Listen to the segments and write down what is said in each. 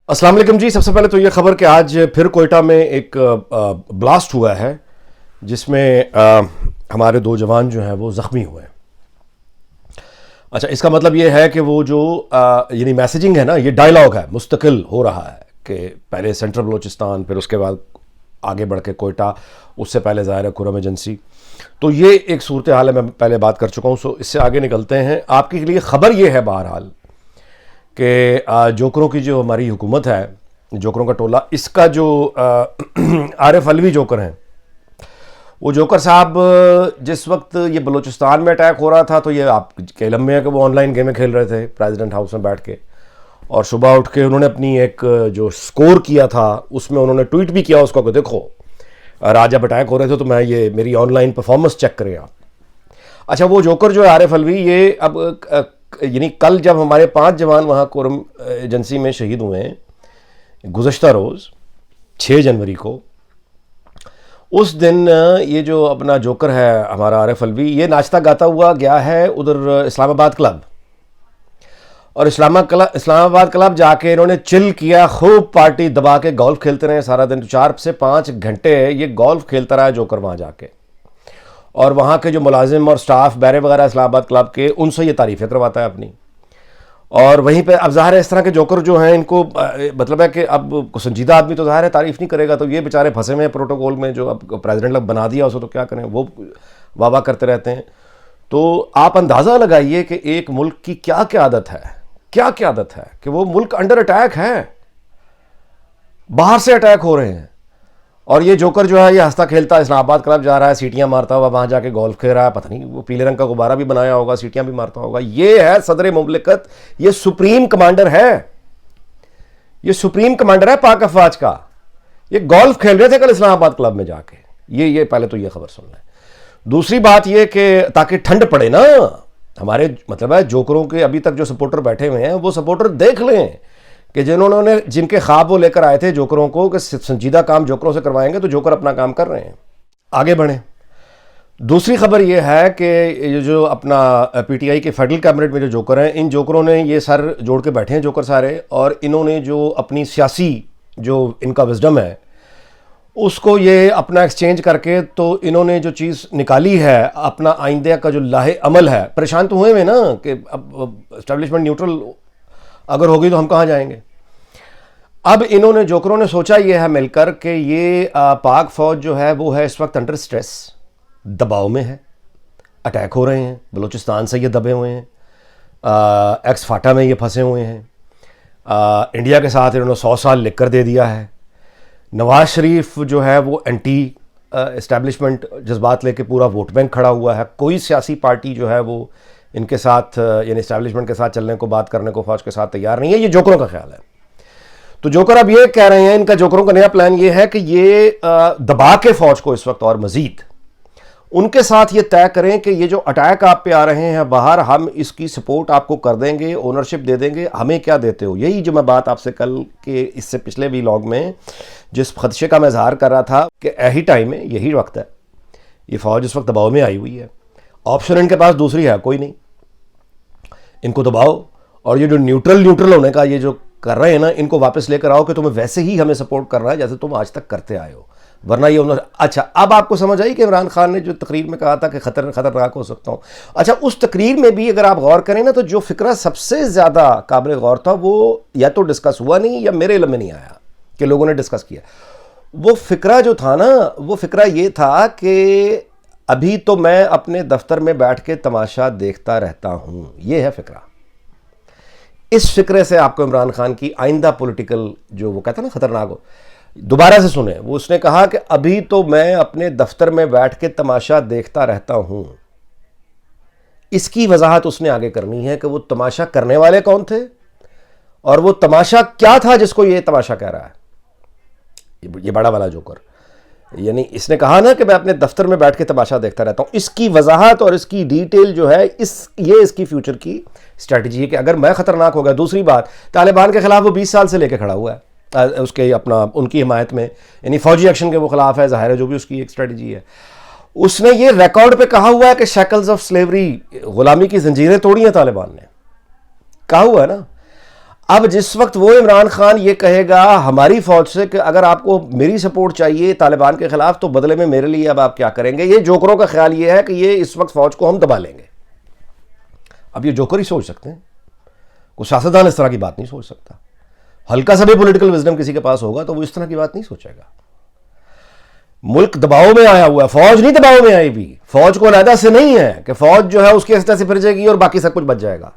अस्सलाम वालेकुम जी। सबसे पहले तो ये खबर कि आज फिर कोयटा में एक ब्लास्ट हुआ है जिसमें हमारे 2 जवान जो हैं वो ज़ख्मी हुए हैं। अच्छा, इसका मतलब ये है कि वो जो यानी मैसेजिंग है ना, ये डायलॉग है, मुस्तकिल हो रहा है कि पहले सेंट्रल बलोचिस्तान, फिर उसके बाद आगे बढ़ के कोयटा, उससे पहले ज़ाहिर है खुर्रम एजेंसी। तो ये एक सूरत हाल है, मैं पहले बात कर चुका हूँ। सो इससे आगे निकलते हैं। आपके लिए ख़बर ये है बहरहाल कि जोकरों की जो हमारी हुकूमत है, जोकरों का टोला, इसका जो आरिफ अलवी जोकर हैं, वो जोकर साहब जिस वक्त ये बलूचिस्तान में अटैक हो रहा था तो ये आप केलम में है कि वो ऑनलाइन गेमें खेल रहे थे प्रेसिडेंट हाउस में बैठ के, और सुबह उठ के उन्होंने अपनी एक जो स्कोर किया था उसमें उन्होंने ट्वीट भी किया उसको कि देखो राज जब अटैक हो रहे थे तो मैं ये मेरी ऑनलाइन परफॉर्मेंस चेक करें आप। अच्छा, वो जोकर जो है आरिफ अलवी, ये अब यानी कल जब हमारे 5 जवान वहाँ खुर्रम एजेंसी में शहीद हुए हैं गुज़श्ता रोज़ 6 जनवरी को, उस दिन ये जो अपना जोकर है हमारा आरिफ अलवी, ये नाचता गाता हुआ गया है उधर इस्लामाबाद क्लब, और इस्लामाबाद क्लब जाके इन्होंने चिल किया, खूब पार्टी दबा के गोल्फ खेलते रहे सारा दिन। 4 से 5 घंटे ये गोल्फ खेलता रहा जोकर वहाँ जाके, और वहाँ के जो मुलाजिम और स्टाफ बैरे वगैरह इस्लामाबाद क्लब के, उनसे ये तारीफ़ें करवाता है अपनी। और वहीं पे अब ज़ाहिर है इस तरह के जोकर जो हैं इनको मतलब है कि अब संजीदा आदमी तो ज़ाहिर है तारीफ़ नहीं करेगा, तो ये बेचारे फंसे हुए हैं प्रोटोकॉल में, जो अब प्रेसिडेंट लोग बना दिया उसको, तो क्या करें, वो वाह वाह करते रहते हैं। तो आप अंदाज़ा लगाइए कि एक मुल्क की क्या क्या आदत है, क्या क्या आदत है कि वो मुल्क अंडर अटैक है, बाहर से अटैक हो रहे हैं, और ये जोकर जो है ये हंसता खेलता इस्लामाबाद क्लब जा रहा है, सीटियां मारता हुआ वहाँ जाके गोल्फ खेल रहा है, पता नहीं वो पीले रंग का गुब्बारा भी बनाया होगा, सीटियां भी मारता होगा। ये है सदर मुमलिकत, ये सुप्रीम कमांडर है, ये सुप्रीम कमांडर है पाक अफवाज का। ये गोल्फ खेल रहे थे कल इस्लामाबाद क्लब में जाके। ये पहले तो ये खबर सुन लें। दूसरी बात ये कि ताकि ठंड पड़े ना हमारे, मतलब है जोकरों के अभी तक जो सपोर्टर बैठे हुए हैं वो सपोर्टर देख लें कि जिनके ख्वाब वो लेकर आए थे जोकरों को कि संजीदा काम जोकरों से करवाएंगे, तो जोकर अपना काम कर रहे हैं, आगे बढ़ें। दूसरी खबर ये है कि ये जो अपना पीटीआई के फेडरल कैबिनेट में जो जोकर हैं, इन जोकरों ने ये सर जोड़ के बैठे हैं जोकर सारे, और इन्होंने जो अपनी सियासी जो इनका विजडम है उसको ये अपना एक्सचेंज करके, तो इन्होंने जो चीज़ निकाली है अपना आइंदे का जो लाहे अमल है। परेशान तो हुए ना कि अब एस्टेब्लिशमेंट न्यूट्रल अगर होगी तो हम कहाँ जाएंगे। अब इन्होंने जोकरों ने सोचा यह है मिलकर कि ये पाक फौज जो है वो है इस वक्त अंडर स्ट्रेस, दबाव में है, अटैक हो रहे हैं, बलूचिस्तान से ये दबे हुए हैं, एक्स फाटा में ये फंसे हुए हैं, इंडिया के साथ इन्होंने 100 साल लिख कर दे दिया है। नवाज शरीफ जो है वो एंटी एस्टेब्लिशमेंट जज्बात लेके पूरा वोट बैंक खड़ा हुआ है। कोई सियासी पार्टी जो है वो इनके साथ यानी एस्टैब्लिशमेंट के साथ चलने को, बात करने को फौज के साथ तैयार नहीं है। ये जोकरों का ख्याल है। तो जोकर अब ये कह रहे हैं, इनका जोकरों का नया प्लान ये है कि ये दबा के फौज को इस वक्त और मजीद उनके साथ ये तय करें कि ये जो अटैक आप पे आ रहे हैं बाहर, हम इसकी सपोर्ट आपको कर देंगे, ओनरशिप दे देंगे, हमें क्या देते हो। यही जो मैं बात आपसे कल के इससे पिछले व्लॉग में जिस खदशे का मैं इजहार कर रहा था कि यही टाइम है, यही वक्त है, ये फौज इस वक्त दबाव में आई हुई है, ऑप्शन इनके पास दूसरी है कोई नहीं, इनको दबाओ, और ये जो न्यूट्रल होने का ये जो कर रहे हैं ना, इनको वापस लेकर आओ कि तुम्हें वैसे ही हमें सपोर्ट करना है जैसे तुम आज तक करते आए हो, वरना ये उन्होंने। अच्छा, अब आपको समझ आई कि इमरान खान ने जो तकरीर में कहा था कि खतरनाक हो सकता हूँ। अच्छा, उस तकरीर में भी अगर आप गौर करें ना, तो जो फिक्रा सबसे ज़्यादा काबिल गौर था वो या तो डिस्कस हुआ नहीं या मेरे इल्म में नहीं आया कि लोगों ने डिस्कस किया। वो फिक्रा जो था ना, वो फिक्रा ये था कि अभी तो मैं अपने दफ्तर में बैठ के तमाशा देखता रहता हूं, ये है फिक्रा। इस फिक्रे से आपको इमरान खान की आइंदा पॉलिटिकल जो वो कहता है ना खतरनाक हो, दोबारा से सुने। वो उसने कहा कि अभी तो मैं अपने दफ्तर में बैठ के तमाशा देखता रहता हूं। इसकी वजाहत उसने आगे करनी है कि वो तमाशा करने वाले कौन थे और वो तमाशा क्या था जिसको ये तमाशा कह रहा है, ये बड़ा वाला जोकर। यानी इसने कहा ना कि मैं अपने दफ्तर में बैठ के तमाशा देखता रहता हूं। इसकी वजाहत और इसकी डिटेल जो है ये इसकी फ्यूचर की स्ट्रेटजी है कि अगर मैं खतरनाक हो गया। दूसरी बात, तालिबान के खिलाफ वो 20 साल से लेकर खड़ा हुआ है उसके अपना उनकी हिमायत में, यानी फौजी एक्शन के वो खिलाफ है, जाहिर है जो भी उसकी एक स्ट्रेटजी है। उसने ये रिकॉर्ड पे कहा हुआ है कि शैकल्स ऑफ स्लेवरी, गुलामी की जंजीरें तोड़ी हैं तालिबान ने, कहा हुआ है ना। अब जिस वक्त वो इमरान खान ये कहेगा हमारी फौज से कि अगर आपको मेरी सपोर्ट चाहिए तालिबान के खिलाफ तो बदले में मेरे लिए अब आप क्या करेंगे, ये जोकरों का ख्याल ये है कि ये इस वक्त फौज को हम दबा लेंगे। अब ये जोकर ही सोच सकते हैं, कोई सियासतदान इस तरह की बात नहीं सोच सकता। हल्का सा भी पॉलिटिकल विजडम किसी के पास होगा तो वो इस तरह की बात नहीं सोचेगा। मुल्क दबाव में आया हुआ है, फौज नहीं दबाव में आई भी, फौज को अलहदा से नहीं है कि फौज जो है उसकी हस्ता से फिर जाएगी और बाकी सब कुछ बच जाएगा,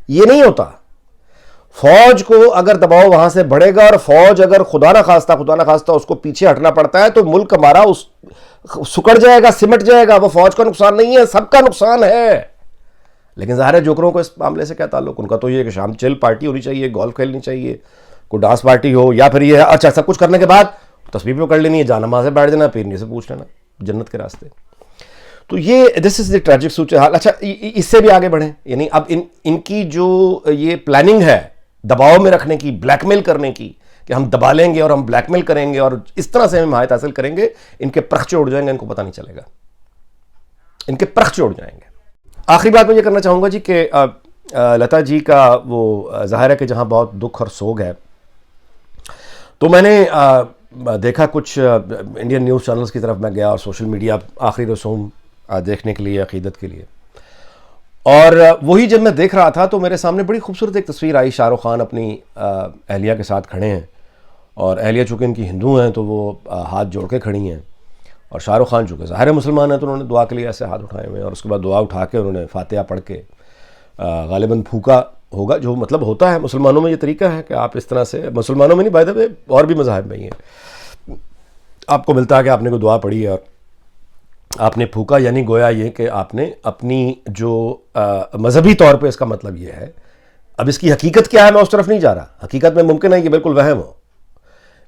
ये नहीं होता। फौज को अगर दबाव वहां से बढ़ेगा और फौज अगर खुदा ना खास्ता उसको पीछे हटना पड़ता है तो मुल्क हमारा उस सुकड़ जाएगा, सिमट जाएगा। वो फौज का नुकसान नहीं है, सबका नुकसान है। लेकिन ज़ाहिर है जोकरों को इस मामले से क्या ताल्लुक, उनका तो ये कि शाम चिल पार्टी होनी चाहिए, गोल्फ खेलनी चाहिए, कोई डांस पार्टी हो, या फिर ये अच्छा सब कुछ करने के बाद तस्वीर भी कर लेनी है, जाना से बैठ जाना, पीरनी से पूछ लेना जन्नत के रास्ते। तो ये दिस इज द ट्रैजिक सूरत हाल। अच्छा इससे भी आगे बढ़े, यानी अब इनकी जो ये प्लानिंग है दबाव में रखने की, ब्लैकमेल करने की, कि हम दबा लेंगे और हम ब्लैकमेल करेंगे और इस तरह से हम हिमायत हासिल करेंगे, इनके प्रख उड़ जाएंगे, इनको पता नहीं चलेगा, इनके प्रख उड़ जाएंगे। आखिरी बात मैं ये करना चाहूँगा जी कि लता जी का वो ज़ाहिर है कि जहाँ बहुत दुख और सोग है, तो मैंने देखा कुछ इंडियन न्यूज़ चैनल्स की तरफ मैं गया और सोशल मीडिया आखिरी रसूम देखने के लिए, अक़ीदत के लिए, और वही जब मैं देख रहा था तो मेरे सामने बड़ी खूबसूरत एक तस्वीर आई। शाहरुख खान अपनी अहलिया के साथ खड़े हैं और अहलिया चूँकि इनकी हिंदू हैं तो वो हाथ जोड़ के खड़ी हैं, और शाहरुख खान चूँकि ज़ाहिर मुसलमान हैं तो उन्होंने दुआ के लिए ऐसे हाथ उठाए हुए हैं, और उसके बाद दुआ उठा के उन्होंने फातिहा पढ़ के गालिबन फूका होगा, जो मतलब होता है मुसलमानों में ये तरीका है कि आप इस तरह से, मुसलमानों में नहीं बाय द वे और भी मज़ाहिब में ही है, आपको मिलता है कि आपने कोई दुआ पढ़ी है और आपने फूका, यानी गोया ये कि आपने अपनी जो मजहबी तौर पे इसका मतलब ये है। अब इसकी हकीकत क्या है मैं उस तरफ नहीं जा रहा, हकीकत में मुमकिन है कि बिल्कुल वहम हो,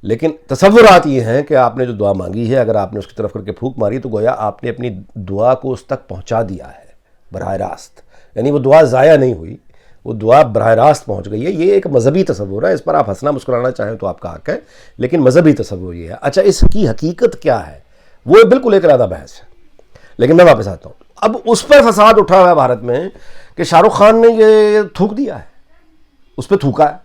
लेकिन तसव्वुरात ये हैं कि आपने जो दुआ मांगी है अगर आपने उसकी तरफ करके फूंक मारी तो गोया आपने अपनी दुआ को उस तक पहुंचा दिया है बराह रास्त, यानी वो दुआ ज़ाया नहीं हुई, वो दुआ बराह रास्त पहुँच गई है। ये एक मजहबी तसव्वुर है, इस पर आप हंसना मुस्कुराना चाहें तो आपका हक है, लेकिन मजहबी तसव्वुर ये है। अच्छा इसकी हकीकत क्या है वो बिल्कुल एक अलग बहस है, लेकिन मैं वापस आता हूँ। अब उस पर फसाद उठा हुआ है भारत में कि शाहरुख खान ने ये थूक दिया है, उस पर थूका है,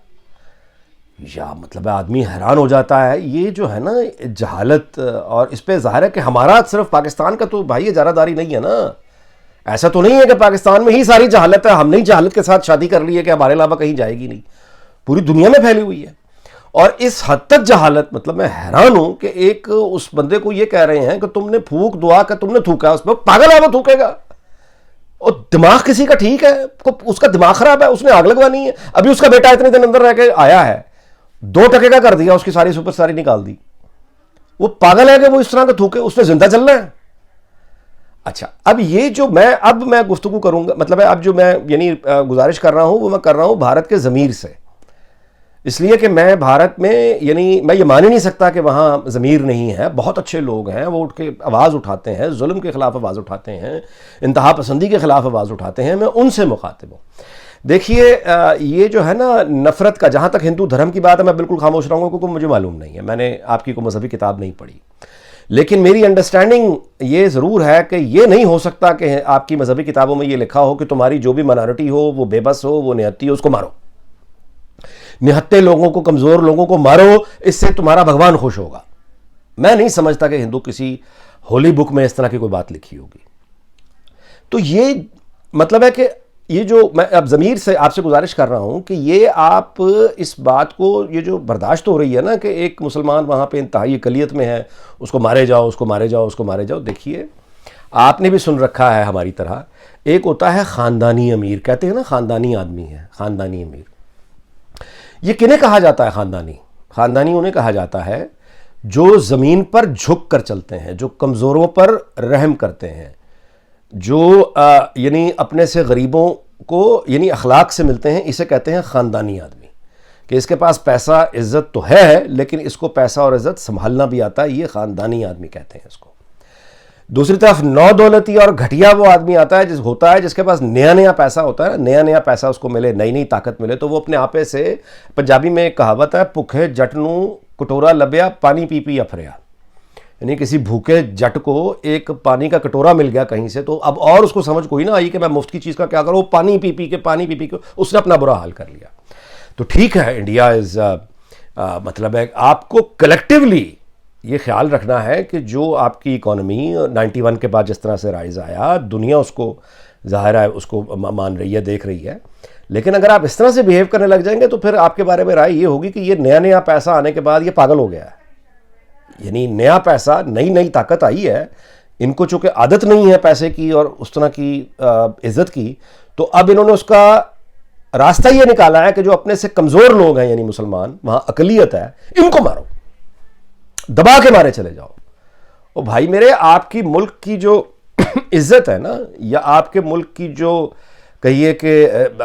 या मतलब आदमी हैरान हो जाता है। ये जो है ना जहालत, और इस पर ज़ाहिर है कि हमारा सिर्फ पाकिस्तान का तो भाई ये ज़रादारी नहीं है ना, ऐसा तो नहीं है कि पाकिस्तान में ही सारी जहालत है, हमने ही जहालत के साथ शादी कर ली है कि हमारे अलावा कहीं जाएगी नहीं, पूरी दुनिया में फैली हुई है। और इस हद तक जहालत, मतलब मैं हैरान हूं कि एक उस बंदे को ये कह रहे हैं कि तुमने फूक दुआ का तुमने थूका, उस पर पागल है वो थूकेगा, और दिमाग किसी का ठीक है, उसका दिमाग खराब है, उसने आग लगवानी है। अभी उसका बेटा इतने दिन अंदर रह के आया है, 2 टके का कर दिया, उसकी सारी सुपरस्टारी निकाल दी, वो पागल है कि वो इस तरह का थूके, उसने जिंदा चलना है। अच्छा अब ये जो मैं गुफ्तगू करूंगा, मतलब अब जो मैं यानी गुजारिश कर रहा हूं वो मैं कर रहा हूं भारत के ज़मीर से, इसलिए कि मैं भारत में, यानी मैं ये मान ही नहीं सकता कि वहाँ ज़मीर नहीं है, बहुत अच्छे लोग हैं, वो उठ के आवाज़ उठाते हैं, जुल्म के ख़िलाफ़ आवाज़ उठाते हैं, इंतहा पसंदी के ख़िलाफ़ आवाज़ उठाते हैं, मैं उनसे मुखातिब हूँ। देखिए ये जो है ना नफ़रत का, जहाँ तक हिंदू धर्म की बात है मैं बिल्कुल खामोश रहूँगा क्योंकि मुझे मालूम नहीं है, मैंने आपकी कोई मजहबी किताब नहीं पढ़ी, लेकिन मेरी अंडरस्टैंडिंग ये ज़रूर है कि ये नहीं हो सकता कि आपकी मजहबी किताबों में ये लिखा हो कि तुम्हारी जो भी माइनॉरिटी हो, वो बेबस हो, वो निहत्ती हो, उसको मारो, निहत्ते लोगों को, कमज़ोर लोगों को मारो, इससे तुम्हारा भगवान खुश होगा। मैं नहीं समझता कि हिंदू किसी होली बुक में इस तरह की कोई बात लिखी होगी। तो ये मतलब है कि ये जो मैं अब ज़मीर से आपसे गुजारिश कर रहा हूँ कि ये आप इस बात को, ये जो बर्दाश्त हो रही है ना कि एक मुसलमान वहाँ पे इंतहाई अक़लियत में है, उसको मारे जाओ, उसको मारे जाओ, उसको मारे जाओ। देखिए आपने भी सुन रखा है हमारी तरह, एक होता है ख़ानदानी अमीर, कहते हैं ना ख़ानदानी आदमी है, ख़ानदानी अमीर। ये किन्हें कहा जाता है ख़ानदानी? ख़ानदानी उन्हें कहा जाता है जो ज़मीन पर झुक कर चलते हैं, जो कमज़ोरों पर रहम करते हैं, जो यानी अपने से गरीबों को यानी अखलाक से मिलते हैं, इसे कहते हैं ख़ानदानी आदमी, कि इसके पास पैसा इज़्ज़त तो है लेकिन इसको पैसा और इज़्ज़त संभालना भी आता है, ये ख़ानदानी आदमी कहते हैं इसको। दूसरी तरफ नौ दौलती और घटिया वो आदमी आता है होता है जिसके पास नया नया पैसा होता है, नया नया पैसा उसको मिले, नई नई ताकत मिले, तो वो अपने आपे से, पंजाबी में एक कहावत है, भुखे जट नू कटोरा लभ्या पानी पी पी अफरिया, यानी किसी भूखे जट को एक पानी का कटोरा मिल गया कहीं से, तो अब और उसको समझ कोई ना आई कि मैं मुफ्त की चीज़ का क्या करूँ, पानी पी पी के उसने अपना बुरा हाल कर लिया। तो ठीक है, इंडिया इज मतलब है आपको कलेक्टिवली ये ख्याल रखना है कि जो आपकी इकोनॉमी 91 के बाद जिस तरह से राइज आया, दुनिया उसको ज़ाहिर है उसको मान रही है, देख रही है। लेकिन अगर आप इस तरह से बिहेव करने लग जाएंगे तो फिर आपके बारे में राय ये होगी कि ये नया नया पैसा आने के बाद ये पागल हो गया है। यानी नया पैसा, नई नई ताकत आई है, इनको चूंकि आदत नहीं है पैसे की और उस तरह की इज्जत की, तो अब इन्होंने उसका रास्ता ये निकाला है कि जो अपने से कमज़ोर लोग हैं यानी मुसलमान, वहां अकलियत है, इनको मारो, दबा के मारे चले जाओ। ओ भाई मेरे, आपकी मुल्क की जो इज्जत है ना, या आपके मुल्क की जो कहिए कि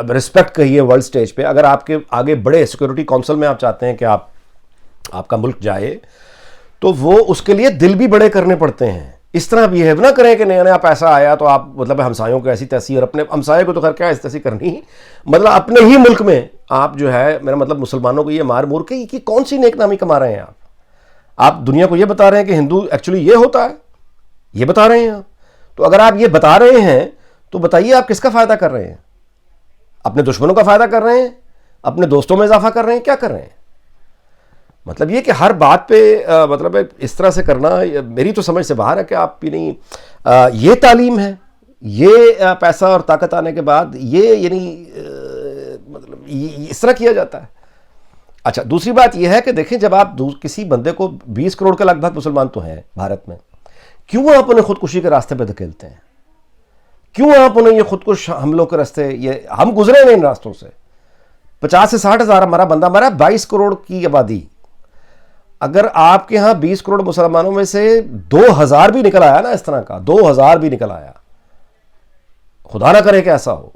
रिस्पेक्ट कहिए वर्ल्ड स्टेज पे, अगर आपके आगे बड़े सिक्योरिटी काउंसिल में आप चाहते हैं कि आपका मुल्क जाए, तो वो उसके लिए दिल भी बड़े करने पड़ते हैं। इस तरह बिहेव ना करें कि नया नया पैसा आया तो आप मतलब हमसायों को ऐसी तैसी, और अपने हमसाये को तो खैर क्या ऐसी तैसी करनी, मतलब अपने ही मुल्क में आप जो है, मेरा मतलब मुसलमानों को ये मार मूर के कि कौन सी नेक नामी कमा रहे हैं आप दुनिया को ये बता रहे हैं कि हिंदू एक्चुअली ये होता है, ये बता रहे हैं आप। तो अगर आप ये बता रहे हैं तो बताइए आप किसका फायदा कर रहे हैं? अपने दुश्मनों का फायदा कर रहे हैं, अपने दोस्तों में इजाफा कर रहे हैं, क्या कर रहे हैं? मतलब ये कि हर बात पे मतलब इस तरह से करना मेरी तो समझ से बाहर है कि आप नहीं, ये तालीम है, ये पैसा और ताकत आने के बाद ये यानी मतलब इस तरह किया जाता है। अच्छा, दूसरी बात यह है कि देखें, जब आप किसी बंदे को 20 करोड़ के लगभग मुसलमान तो हैं भारत में, क्यों आप उन्हें खुदकुशी के रास्ते पे धकेलते हैं? क्यों आप उन्हें ये खुदकुश हमलों के रास्ते, ये हम गुजरे हैं इन रास्तों से। 50 से 60 हज़ार हमारा बंदा मरा, 22 करोड़ की आबादी। अगर आपके यहाँ 20 करोड़ मुसलमानों में से 2000 भी निकल आया ना, इस तरह का 2000 भी निकल आया, खुदा ना करे कि ऐसा हो,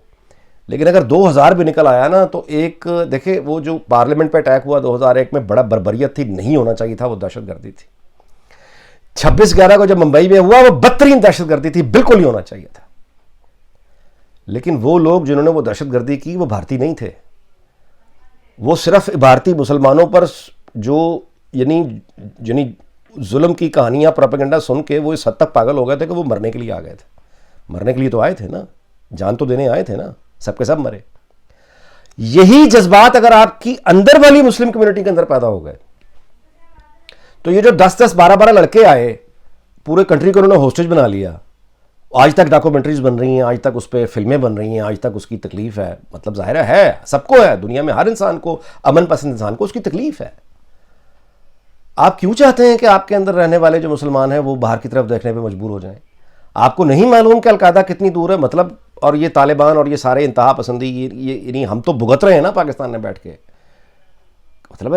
लेकिन अगर 2000 भी निकल आया ना, तो एक देखे वो जो पार्लियामेंट पे अटैक हुआ 2001 में, बड़ा बर्बरियत थी, नहीं होना चाहिए था, वो दहशतगर्दी थी। 26/11 को जब मुंबई में हुआ, वो बदतरीन दहशतगर्दी थी, बिल्कुल नहीं होना चाहिए था। लेकिन वो लोग जिन्होंने वो दहशतगर्दी की वो भारतीय नहीं थे, वो सिर्फ भारतीय मुसलमानों पर जो यानी जुल्म की कहानियां, प्रोपेगेंडा सुन के वो इस हद तक पागल हो गए थे कि वो मरने के लिए आ गए थे। मरने के लिए तो आए थे ना, जान तो देने आए थे ना, सबके सब मरे। यही जज्बात अगर आपकी अंदर वाली मुस्लिम कम्युनिटी के अंदर पैदा हो गए, तो ये जो 10-10, 12-12 लड़के आए, पूरे कंट्री को उन्होंने होस्टेज बना लिया, आज तक डॉक्यूमेंट्रीज बन रही हैं, आज तक उस पर फिल्में बन रही हैं, आज तक उसकी तकलीफ है। मतलब जाहिर है सबको है, दुनिया में हर इंसान को, अमन पसंद इंसान को उसकी तकलीफ है। आप क्यों चाहते हैं कि आपके अंदर रहने वाले जो मुसलमान हैं वो बाहर की तरफ देखने पे मजबूर हो जाएं? आपको नहीं मालूम कि अलकायदा कितनी दूर है? मतलब, और ये तालिबान और ये सारे इंतहा पसंदी, ये हम तो भुगत रहे हैं ना पाकिस्तान में बैठ के। मतलब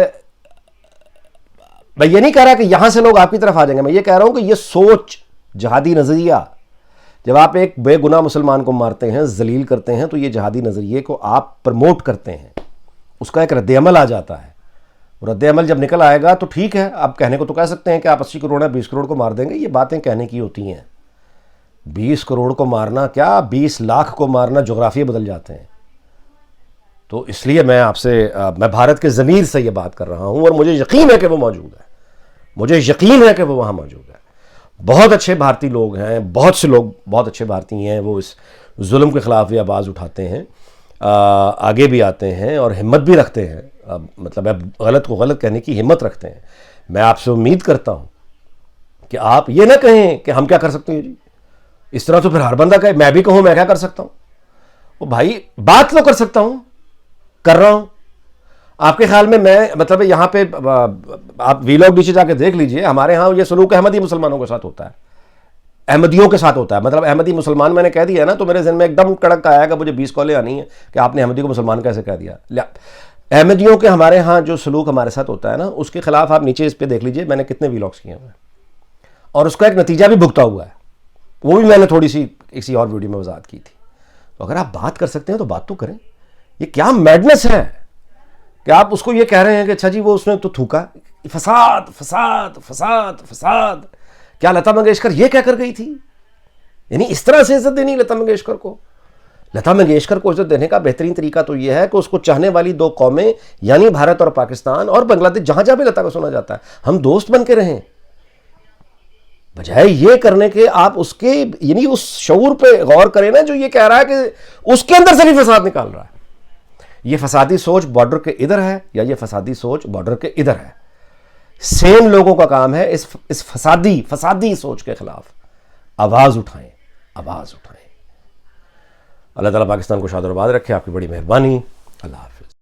मैं ये नहीं कह रहा कि यहां से लोग आपकी तरफ आ जाएंगे, मैं ये कह रहा हूं कि ये सोच, जहादी नजरिया, जब आप एक बेगुनाह मुसलमान को मारते हैं, जलील करते हैं, तो ये जहादी नजरिए को आप प्रमोट करते हैं, उसका एक रद्द-ए-अमल आ जाता है। रद्द-ए-अमल जब निकल आएगा तो ठीक है, आप कहने को तो कह सकते हैं कि आप 80 करोड़ है, 20 करोड़ को मार देंगे, ये बातें कहने की होती हैं। 20 करोड़ को मारना क्या, 20 लाख को मारना, जोग्राफिया बदल जाते हैं। तो इसलिए मैं भारत के ज़मीर से ये बात कर रहा हूं, और मुझे यकीन है कि वो मौजूद है, मुझे यकीन है कि वो वहां मौजूद है। बहुत अच्छे भारतीय लोग हैं, बहुत से लोग बहुत अच्छे भारतीय हैं, वो इस जुल्म के ख़िलाफ़ भी आवाज़ उठाते हैं, आगे भी आते हैं और हिम्मत भी रखते हैं। मतलब गलत को गलत कहने की हिम्मत रखते हैं। मैं आपसे उम्मीद करता हूं कि आप ये ना कहें कि हम क्या कर सकते हैं जी, इस तरह तो फिर हर बंदा कहे, मैं भी कहूं मैं क्या कर सकता हूं। वो भाई बात तो कर सकता हूं, कर रहा हूं। आपके ख्याल में मैं मतलब यहाँ पे आप वीलॉग नीचे जाके देख लीजिए, हमारे यहाँ ये सलूक अहमदी मुसलमानों के साथ होता है, अहमदियों के साथ होता है। मतलब अहमदी मुसलमान मैंने कह दिया ना, तो मेरे ज़हन में एकदम कड़क आएगा, मुझे 20 कॉलें आनी है कि आपने अहमदी को मुसलमान कैसे कह दिया। अहमदियों के हमारे यहाँ जो सलूक हमारे साथ होता है ना, उसके खिलाफ आप नीचे इस पर देख लीजिए, मैंने कितने वीलॉग्स किए हुए हैं, और उसका एक नतीजा भी भुगता हुआ है, वो भी मैंने थोड़ी सी किसी और वीडियो में वजाहत की थी। तो अगर आप बात कर सकते हैं तो बात तो करें। ये क्या मैडनेस है कि आप उसको ये कह रहे हैं कि अच्छा जी वो उसने तो थूका, फसाद फसाद फसाद फसाद। क्या लता मंगेशकर ये कहकर गई थी? यानी इस तरह से इज्जत देनी लता मंगेशकर को? लता मंगेशकर को इज्जत देने का बेहतरीन तरीका तो यह है कि उसको चाहने वाली दो कौमें, यानी भारत और पाकिस्तान और बांग्लादेश, जहां जहां भी लता को सुना जाता है, हम दोस्त बन के रहें, बजाय ये करने के आप उसके यानी उस शऊर पे गौर करें ना जो ये कह रहा है कि उसके अंदर से भी फसाद निकाल रहा है। ये फसादी सोच बॉर्डर के इधर है या ये फसादी सोच बॉर्डर के इधर है। सेम लोगों का काम है इस फसादी सोच के खिलाफ आवाज उठाएं, आवाज उठाएं। अल्लाह ताला पाकिस्तान को शाद और आबाद रखे। आपकी बड़ी मेहरबानी। अल्लाह हाफिज।